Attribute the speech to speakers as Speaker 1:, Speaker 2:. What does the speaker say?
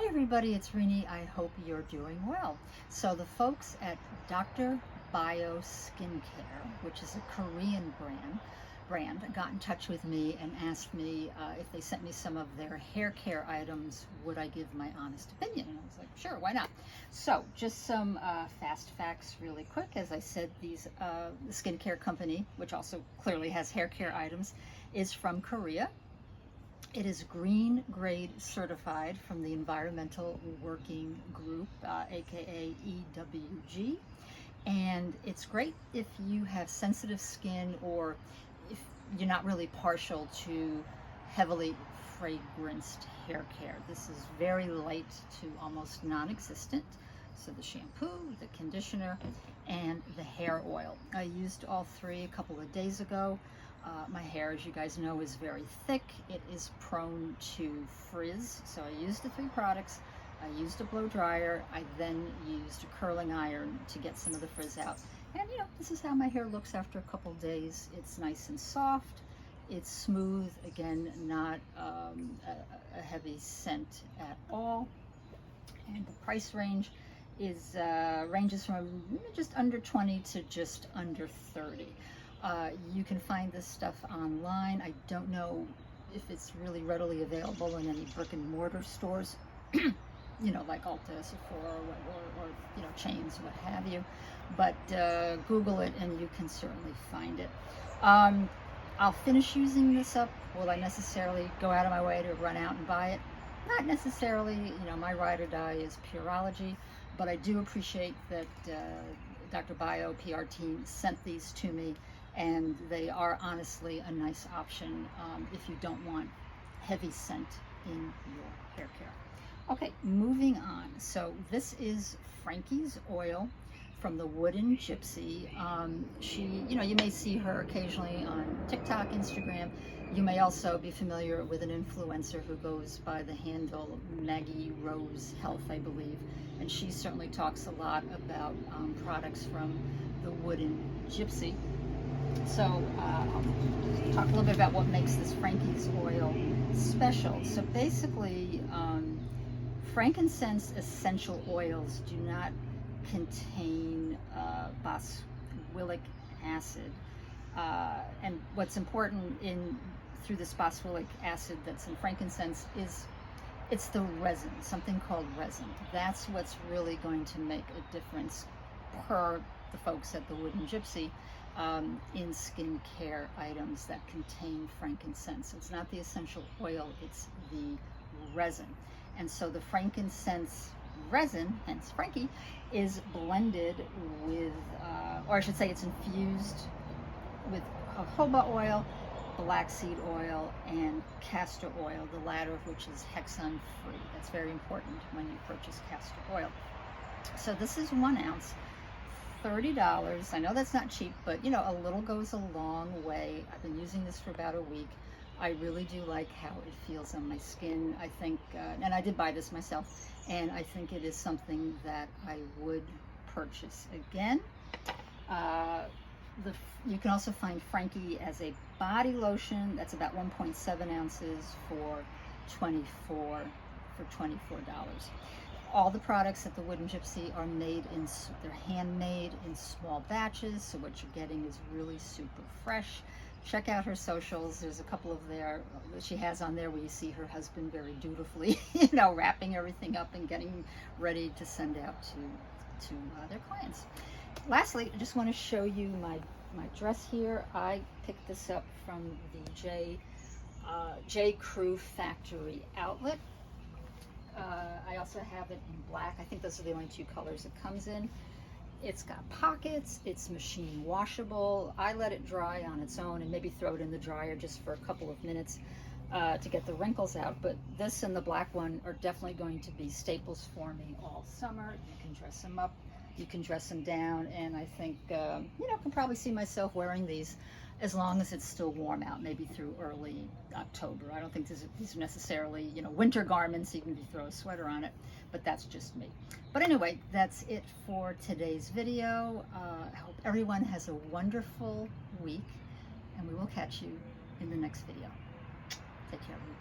Speaker 1: Hey everybody, it's Rini. I hope you're doing well. So the folks at Dr. Bio Skincare, which is a Korean brand, got in touch with me and asked me if they sent me some of their hair care items, would I give my honest opinion? And I was like, sure, why not? So just some fast facts really quick. As I said, the skincare company, which also clearly has hair care items, is from Korea. It is green grade certified from the Environmental Working Group, aka EWG. And it's great if you have sensitive skin or if you're not really partial to heavily fragranced hair care. This is very light to almost non-existent. So the shampoo, the conditioner, and the hair oil. I used all three a couple of days ago. My hair, as you guys know, is very thick. It is prone to frizz. So I used the three products. I used a blow dryer. I then used a curling iron to get some of the frizz out. And this is how my hair looks after a couple days. It's nice and soft. It's smooth. Again, not a heavy scent at all. And the price range is ranges from just under 20 to just under 30. You can find this stuff online. I don't know if it's really readily available in any brick and mortar stores, like Ulta, Sephora, or chains, what have you. But Google it and you can certainly find it. I'll finish using this up. Will I necessarily go out of my way to run out and buy it? Not necessarily. My ride or die is Pureology, but I do appreciate that Dr. Bio PR team sent these to me, and they are honestly a nice option if you don't want heavy scent in your hair care. Okay, moving on. So this is Frankie's oil from the Wooden Gypsy. She, you may see her occasionally on TikTok, Instagram. You may also be familiar with an influencer who goes by the handle Maggie Rose Health, I believe. And she certainly talks a lot about products from the Wooden Gypsy. So I'll talk a little bit about what makes this Frankie's oil special. So basically, frankincense essential oils do not contain boswellic acid. And what's important through this boswellic acid that's in frankincense is it's the resin, something called resin. That's what's really going to make a difference per the folks at the Wooden Gypsy in skincare items that contain frankincense. It's not the essential oil, it's the resin. And so the frankincense resin, hence Frankie, is blended with, or I should say it's infused with jojoba oil, black seed oil, and castor oil, the latter of which is hexane free. That's very important when you purchase castor oil. So this is 1 ounce, $30. I know that's not cheap, but a little goes a long way. I've been using this for about a week. I really do like how it feels on my skin. I think, and I did buy this myself, and I think it is something that I would purchase again. You can also find Frankie as a body lotion. That's about 1.7 ounces for $24. All the products at the Wooden Gypsy are they're handmade in small batches, so what you're getting is really super fresh. Check out her socials. There's a couple of there that she has on there where you see her husband very dutifully, wrapping everything up and getting ready to send out to their clients. Lastly, I just want to show you my dress here. I picked this up from the J. Crew Factory outlet. I also have it in black. I think those are the only 2 colors it comes in. It's got pockets, it's machine washable. I let it dry on its own and maybe throw it in the dryer just for a couple of minutes to get the wrinkles out. But this and the black one are definitely going to be staples for me all summer. You can dress them up, you can dress them down, and I think, can probably see myself wearing these as long as it's still warm out, maybe through early October. I don't think these are necessarily, winter garments, even if you throw a sweater on it, but that's just me. But anyway, that's it for today's video. I hope everyone has a wonderful week, and we will catch you in the next video. Take care, everybody.